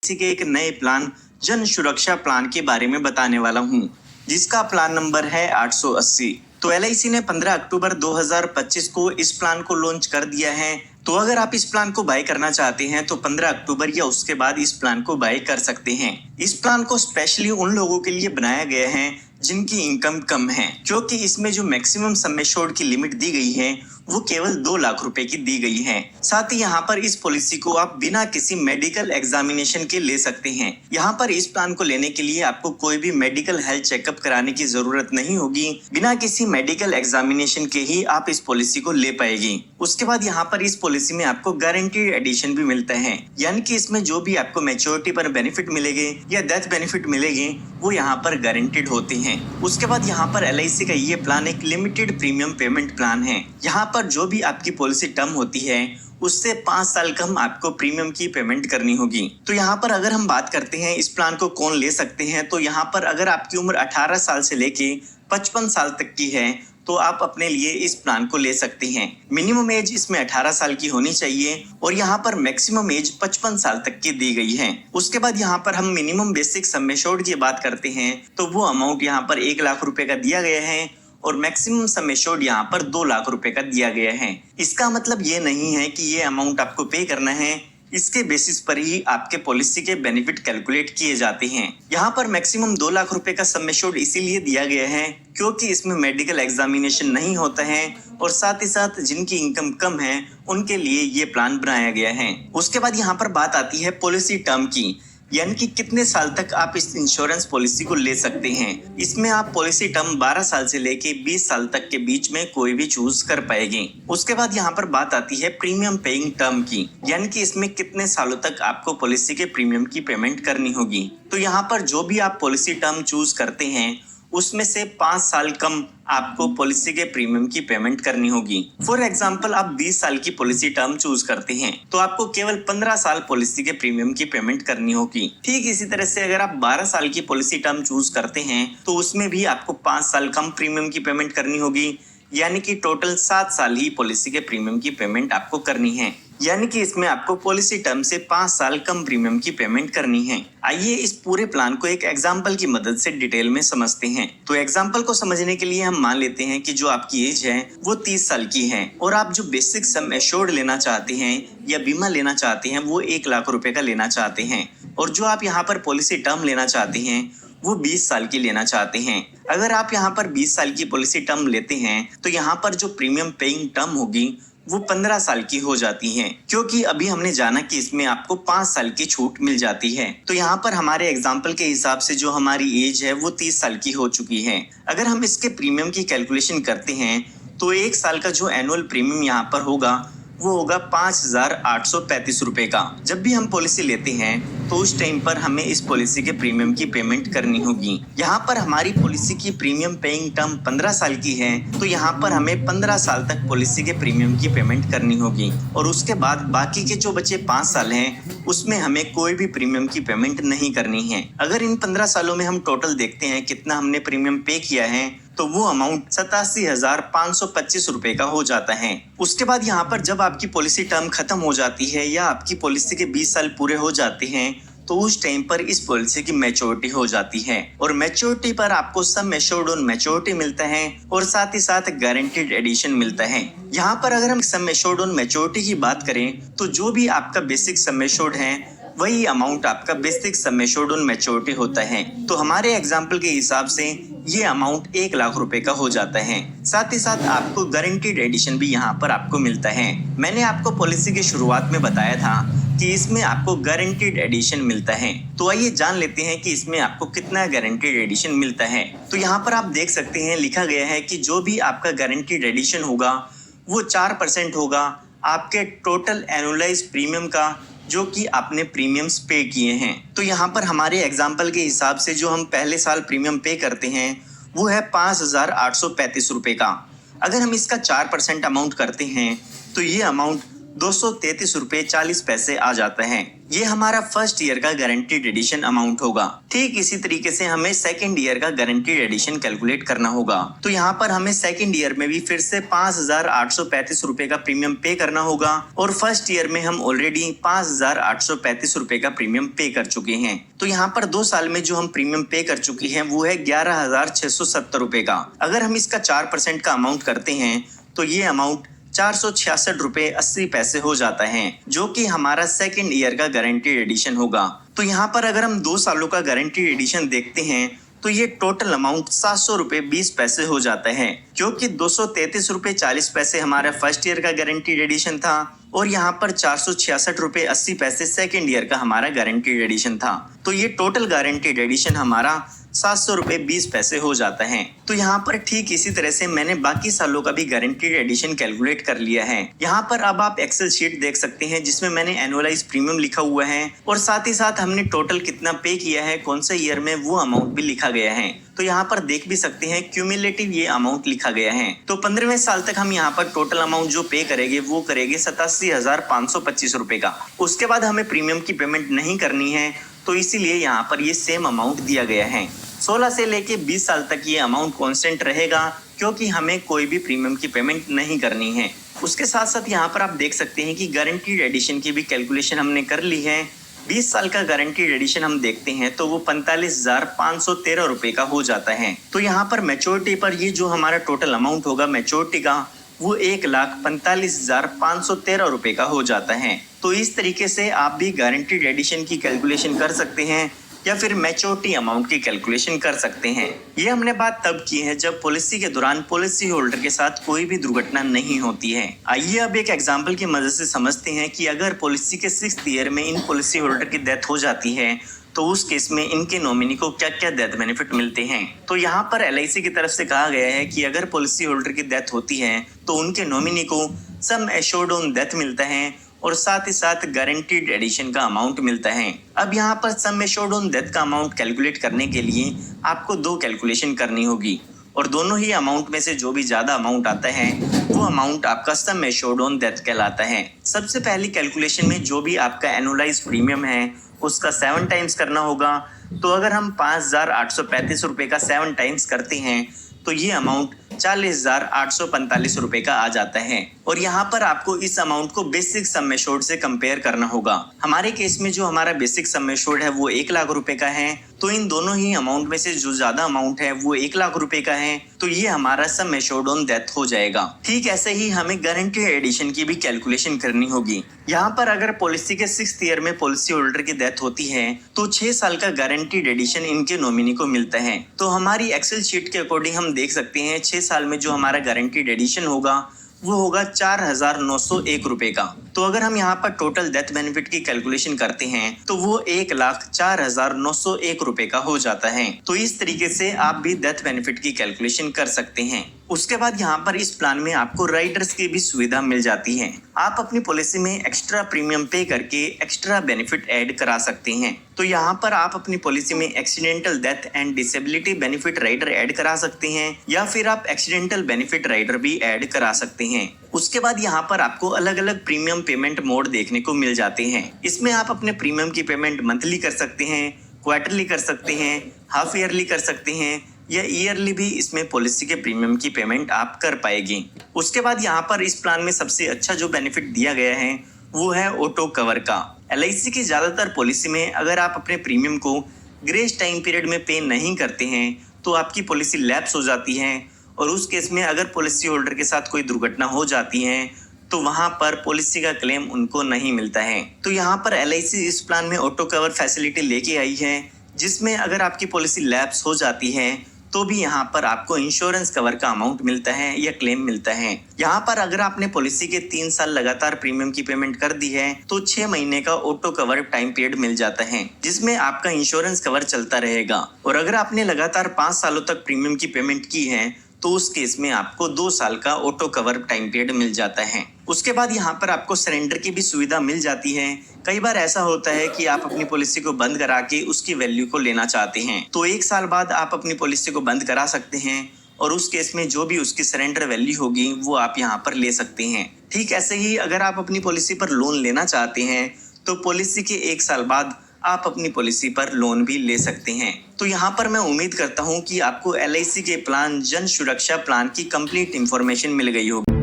इसी के एक नए प्लान जन सुरक्षा प्लान के बारे में बताने वाला हूँ, जिसका प्लान नंबर है 880। तो LIC ने 15 अक्टूबर 2025 को इस प्लान को लॉन्च कर दिया है। तो अगर आप इस प्लान को बाय करना चाहते हैं तो 15 अक्टूबर या उसके बाद इस प्लान को बाय कर सकते हैं। इस प्लान को स्पेशली उन लोगों के लिए बनाया गया है जिनकी इनकम कम है, क्योंकि इसमें जो मैक्सिमम सम एश्योर्ड की लिमिट दी गई है वो केवल 2 लाख रुपए की दी गई है। साथ ही यहाँ पर इस पॉलिसी को आप बिना किसी मेडिकल एग्जामिनेशन के ले सकते हैं। यहाँ पर इस प्लान को लेने के लिए आपको कोई भी मेडिकल हेल्थ चेकअप कराने की जरूरत नहीं होगी। बिना किसी मेडिकल एग्जामिनेशन के ही आप इस पॉलिसी को ले पाएगी। उसके बाद यहाँ पर इस पॉलिसी में आपको गारंटीड एडिशन भी मिलता है, यानी कि इसमें जो भी आपको मैच्योरिटी पर बेनिफिट मिलेंगे या डेथ बेनिफिट मिलेंगे वो यहाँ पर गारंटीड होते हैं। उसके बाद यहाँ पर LIC का ये प्लान एक लिमिटेड प्रीमियम पेमेंट प्लान है। यहाँ पर जो भी आपकी पॉलिसी टर्म होती है उससे 5 साल कम आपको प्रीमियम की पेमेंट करनी होगी। तो यहाँ पर अगर हम बात करते हैं इस प्लान को कौन ले सकते हैं, तो यहाँ पर अगर आपकी उम्र 18 साल से लेके 55 साल तक की है तो आप अपने लिए इस प्लान को ले सकते हैं। मिनिमम एज इसमें 18 साल की होनी चाहिए और यहाँ पर मैक्सिमम एज 55 साल तक की दी गई है। उसके बाद यहाँ पर हम मिनिमम बेसिक सम एश्योर्ड की बात करते हैं तो वो अमाउंट यहाँ पर 1 लाख रुपए का दिया गया है और मैक्सिमम सम एश्योर्ड यहाँ पर 2 लाख रुपए का दिया गया है। इसका मतलब ये नहीं है कि ये अमाउंट आपको पे करना है, इसके बेसिस पर ही आपके पॉलिसी के बेनिफिट कैलकुलेट किए जाते हैं। यहाँ पर मैक्सिमम 2 लाख रुपए का सम एश्योर्ड इसीलिए दिया गया है क्योंकि इसमें मेडिकल एग्जामिनेशन नहीं होता है और साथ ही साथ जिनकी इनकम कम है उनके लिए ये प्लान बनाया गया है। उसके बाद यहाँ पर बात आती है पॉलिसी टर्म की, यानी कि कितने साल तक आप इस इंश्योरेंस पॉलिसी को ले सकते हैं। इसमें आप पॉलिसी टर्म 12 साल से लेके 20 साल तक के बीच में कोई भी चूज कर पाएंगे। उसके बाद यहाँ पर बात आती है प्रीमियम पेइंग टर्म की, यानी कि इसमें कितने सालों तक आपको पॉलिसी के प्रीमियम की पेमेंट करनी होगी। तो यहाँ पर जो भी आप पॉलिसी टर्म चूज करते हैं उसमें से 5 साल कम आपको पॉलिसी के प्रीमियम की पेमेंट करनी होगी। फॉर एग्जांपल आप 20 साल की पॉलिसी टर्म चूज करते हैं तो आपको केवल 15 साल पॉलिसी के प्रीमियम की पेमेंट करनी होगी। ठीक इसी तरह से अगर आप 12 साल की पॉलिसी टर्म चूज करते हैं तो उसमें भी आपको 5 साल कम प्रीमियम की पेमेंट करनी होगी, यानी कि टोटल 7 साल ही पॉलिसी के प्रीमियम की पेमेंट आपको करनी है। यानी कि इसमें आपको पॉलिसी टर्म से 5 साल कम प्रीमियम की पेमेंट करनी है। आइए इस पूरे प्लान को एक एग्जांपल की मदद से डिटेल में समझते हैं। तो एग्जांपल को समझने के लिए हम मान लेते हैं कि जो आपकी एज है वो 30 साल की है और आप जो बेसिक सम एश्योर्ड लेना चाहते हैं या बीमा लेना चाहते हैं वो 1 लाख रुपए का लेना चाहते हैं और जो आप यहाँ पर पॉलिसी टर्म लेना चाहते हैं वो 20 साल की लेना चाहते हैं। अगर आप यहाँ पर 20 साल की पॉलिसी टर्म लेते हैं तो यहाँ पर जो प्रीमियम पेइंग टर्म होगी वो 15 साल की हो जाती है, क्योंकि अभी हमने जाना कि इसमें आपको 5 साल की छूट मिल जाती है। तो यहाँ पर हमारे एग्जाम्पल के हिसाब से जो हमारी एज है वो 30 साल की हो चुकी है। अगर हम इसके प्रीमियम की कैलकुलेशन करते हैं तो 1 साल का जो एनुअल प्रीमियम यहाँ पर होगा वो होगा 5,835 रुपए का। जब भी हम पॉलिसी लेते हैं तो उस टाइम पर हमें इस पॉलिसी के प्रीमियम की पेमेंट करनी होगी। यहाँ पर हमारी पॉलिसी की प्रीमियम पेइंग टर्म 15 साल की है तो यहाँ पर हमें 15 साल तक पॉलिसी के प्रीमियम की पेमेंट करनी होगी और उसके बाद बाकी के जो बचे 5 साल हैं उसमें हमें कोई भी प्रीमियम की पेमेंट नहीं करनी है। अगर इन 15 सालों में हम टोटल देखते हैं कितना हमने प्रीमियम पे किया है तो वो अमाउंट 87,525 रुपए का हो जाता है। उसके बाद यहाँ पर जब आपकी पॉलिसी टर्म खत्म हो जाती है या आपकी पॉलिसी के 20 साल पूरे हो जाते हैं तो उस टाइम पर इस पॉलिसी की मैच्योरिटी हो जाती है और मैच्योरिटी पर आपको सम एश्योर्ड ऑन मैच्योरिटी मिलता है और साथ ही साथ गारंटीड एडिशन मिलता है। यहाँ पर अगर हम सम एश्योर्ड ऑन मैच्योरिटी की बात करें तो जो भी आपका बेसिक सम एश्योर्ड है वही अमाउंट आपका basic sum assured on maturity होता है। तो हमारे एग्जाम्पल के हिसाब से ये अमाउंट 1 लाख रुपए का हो जाता है। साथ ही साथ आपको गारंटीड एडिशन भी यहाँ पर आपको मिलता है। मैंने आपको पॉलिसी की शुरुआत में बताया था कि इसमें आपको गारंटीड एडिशन मिलता है। तो आइए जान लेते हैं कि इसमें आपको कितना गारंटीड एडिशन मिलता है। तो यहाँ पर आप देख सकते हैं लिखा गया है कि जो भी आपका गारंटीड एडिशन होगा वो 4% होगा आपके टोटल एनुअलाइज प्रीमियम का जो कि आपने प्रीमियम्स पे किए हैं। तो यहाँ पर हमारे एग्जाम्पल के हिसाब से जो हम पहले साल प्रीमियम पे करते हैं वो है 5,835 रुपए का। अगर हम इसका 4% अमाउंट करते हैं तो ये अमाउंट ₹233.40 आ जाता है। ये हमारा फर्स्ट ईयर का गारंटीड एडिशन अमाउंट होगा। ठीक इसी तरीके से हमें सेकंड ईयर का गारंटीड एडिशन कैलकुलेट करना होगा। तो यहाँ पर हमें सेकंड ईयर में भी फिर से ₹5,835 का प्रीमियम पे करना होगा और फर्स्ट ईयर में हम ऑलरेडी ₹5,835 का प्रीमियम पे कर चुके हैं। तो यहाँ पर 2 साल में जो हम प्रीमियम पे कर चुके हैं वो है ₹11,670 का। अगर हम इसका 4% का अमाउंट करते हैं तो ये अमाउंट ₹466.80 हो जाता है, जो कि हमारा सेकंड ईयर का गारंटीड एडिशन होगा। तो यहाँ पर अगर हम 2 सालों का गारंटीड एडिशन देखते हैं तो ये टोटल अमाउंट ₹700.20 हो जाता है, क्योंकि ₹233.40 हमारा फर्स्ट ईयर का गारंटीड एडिशन था और यहाँ पर ₹466.80 सेकंड ईयर का हमारा गारंटीड एडिशन था। तो ये टोटल गारंटीड एडिशन हमारा ₹700.20 हो जाता है। तो यहाँ पर ठीक इसी तरह से मैंने बाकी सालों का भी गारंटीड एडिशन कैलकुलेट कर लिया है। यहाँ पर अब आप एक्सेल शीट देख सकते हैं जिसमें मैंने एनुअलाइज प्रीमियम लिखा हुआ है और साथ ही साथ हमने टोटल कितना पे किया है कौन से ईयर में वो अमाउंट भी लिखा गया है। तो यहाँ पर देख भी सकते हैं क्यूमुलेटिव ये अमाउंट लिखा गया है। तो 15वें साल तक हम यहाँ पर टोटल अमाउंट जो पे करेंगे वो करेंगे ₹87,525 का। उसके बाद हमें प्रीमियम की पेमेंट नहीं करनी है, तो इसीलिए यहाँ पर ये सेम अमाउंट दिया गया है। 16 से लेके 20 साल तक ये अमाउंट कांस्टेंट रहेगा, क्योंकि हमें कोई भी प्रीमियम की पेमेंट नहीं करनी है। उसके साथ साथ यहाँ पर आप देख सकते हैं कि गारंटीड एडिशन की भी कैलकुलेशन हमने कर ली है। 20 साल का गारंटीड एडिशन हम देखते हैं तो वो ₹45,513 का हो जाता है। तो यहाँ पर मैच्योरिटी पर ये जो हमारा टोटल अमाउंट होगा मैच्योरिटी का वो ₹1,45,513 का हो जाता है। तो इस तरीके से आप भी गारंटीड एडिशन की कैलकुलेशन कर सकते हैं या फिर मैच्योरिटी अमाउंट की कैलकुलेशन कर सकते हैं। ये हमने बात तब की है जब पॉलिसी के दौरान पॉलिसी होल्डर के साथ कोई भी दुर्घटना नहीं होती है। आइए अब एक एग्जांपल की मदद से समझते हैं कि अगर पॉलिसी के 6th ईयर में इन पॉलिसी होल्डर की डेथ हो जाती है तो उस केस में इनके नॉमिनी को क्या क्या डेथ बेनिफिट मिलते हैं। तो यहाँ पर LIC की तरफ से कहा गया है कि अगर पॉलिसी होल्डर की डेथ होती है तो उनके नॉमिनी को सम एश्योर्ड ऑन डेथ मिलता है और साथ ही साथ गारंटीड एडिशन का अमाउंट मिलता है। अब यहाँ पर सम एश्योर्ड ऑन डेथ का अमाउंट कैलकुलेट करने के लिए आपको 2 कैलकुलेशन करनी होगी और दोनों ही अमाउंट में से जो भी ज्यादा अमाउंट आता है वो अमाउंट आपका सम एश्योर्ड ऑन डेथ कहलाता है। सबसे पहली कैलकुलेशन में जो भी आपका एनुअलाइज प्रीमियम है उसका 7 टाइम्स करना होगा। तो अगर हम ₹5,835 का 7 टाइम्स करते हैं तो ये अमाउंट ₹40,845 का आ जाता है और यहाँ पर आपको इस अमाउंट को बेसिक सम एश्योर्ड से कंपेयर करना होगा। हमारे केस में जो हमारा बेसिक सम एश्योर्ड है वो ₹1,00,000 का है, तो इन दोनों ही अमाउंट में से जो ज्यादा अमाउंट है वो ₹1,00,000 का है, तो ये हमारा सम एश्योर्ड ऑन डेथ हो जाएगा। ठीक ऐसे ही हमें गारंटीड एडिशन की भी कैलकुलेशन करनी होगी। यहाँ पर अगर पॉलिसी के 6th ईयर में पॉलिसी होल्डर की डेथ होती है तो 6 साल का गारंटीड एडिशन इनके नॉमिनी को मिलता है। तो हमारी एक्सेल शीट के अकॉर्डिंग हम देख सकते हैं 6 साल में जो हमारा गारंटीड एडिशन होगा वो होगा ₹4,901 का। तो अगर हम यहाँ पर टोटल डेथ बेनिफिट की कैलकुलेशन करते हैं तो वो ₹1,04,901 का हो जाता है। तो इस तरीके से आप भी डेथ बेनिफिट की कैलकुलेशन कर सकते हैं। उसके बाद यहाँ पर इस प्लान में आपको राइडर्स की भी सुविधा मिल जाती है। आप अपनी पॉलिसी में एक्स्ट्रा प्रीमियम पे करके एक्स्ट्रा बेनिफिट ऐड करा सकते हैं। तो यहाँ पर आप अपनी पॉलिसी में accidental death and disability benefit rider add करा सकते हैं या फिर आप एक्सीडेंटल बेनिफिट राइडर भी ऐड करा सकते हैं। उसके बाद यहाँ पर आपको अलग अलग प्रीमियम पेमेंट मोड देखने को मिल जाते हैं। इसमें आप अपने प्रीमियम की पेमेंट मंथली कर सकते हैं, क्वार्टरली कर सकते हैं, हाफ ईयरली कर सकते हैं या ईयरली भी इसमें पॉलिसी के प्रीमियम की पेमेंट आप कर पाएगी। उसके बाद यहाँ पर इस प्लान में सबसे अच्छा जो बेनिफिट दिया गया है वो है ऑटो कवर का। LIC की ज्यादातर पॉलिसी में अगर आप अपने प्रीमियम को ग्रेस टाइम पीरियड में पे नहीं करते हैं तो आपकी पॉलिसी लैप्स हो जाती है और उस केस में अगर पॉलिसी होल्डर के साथ कोई दुर्घटना हो जाती है तो वहां पर पॉलिसी का क्लेम उनको नहीं मिलता है। तो यहाँ पर LIC इस प्लान में ऑटो कवर फैसिलिटी लेके आई है, जिसमें अगर आपकी पॉलिसी लैप्स हो जाती है तो भी यहाँ पर आपको इंश्योरेंस कवर का अमाउंट मिलता है या क्लेम मिलता है। यहाँ पर अगर आपने पॉलिसी के 3 साल लगातार प्रीमियम की पेमेंट कर दी है तो 6 महीने का ऑटो कवर टाइम पीरियड मिल जाता है, जिसमें आपका इंश्योरेंस कवर चलता रहेगा। और अगर आपने लगातार 5 सालों तक प्रीमियम की पेमेंट की है तो उस केस में आपको 2 साल का ऑटो कवर टाइम पीरियड मिल जाता है। उसके बाद यहाँ पर आपको सरेंडर की भी सुविधा मिल जाती है। कई बार ऐसा होता है कि आप अपनी पॉलिसी को बंद करा के उसकी वैल्यू को लेना चाहते हैं, तो 1 साल बाद आप अपनी पॉलिसी को बंद करा सकते हैं और उस केस में जो भी उसकी सरेंडर वैल्यू होगी वो आप यहाँ पर ले सकते हैं। ठीक ऐसे ही अगर आप अपनी पॉलिसी पर लोन लेना चाहते हैं तो पॉलिसी के 1 साल बाद आप अपनी पॉलिसी पर लोन भी ले सकते हैं। तो यहाँ पर मैं उम्मीद करता हूँ कि आपको LIC के प्लान जन सुरक्षा प्लान की कंप्लीट इंफॉर्मेशन मिल गई होगी।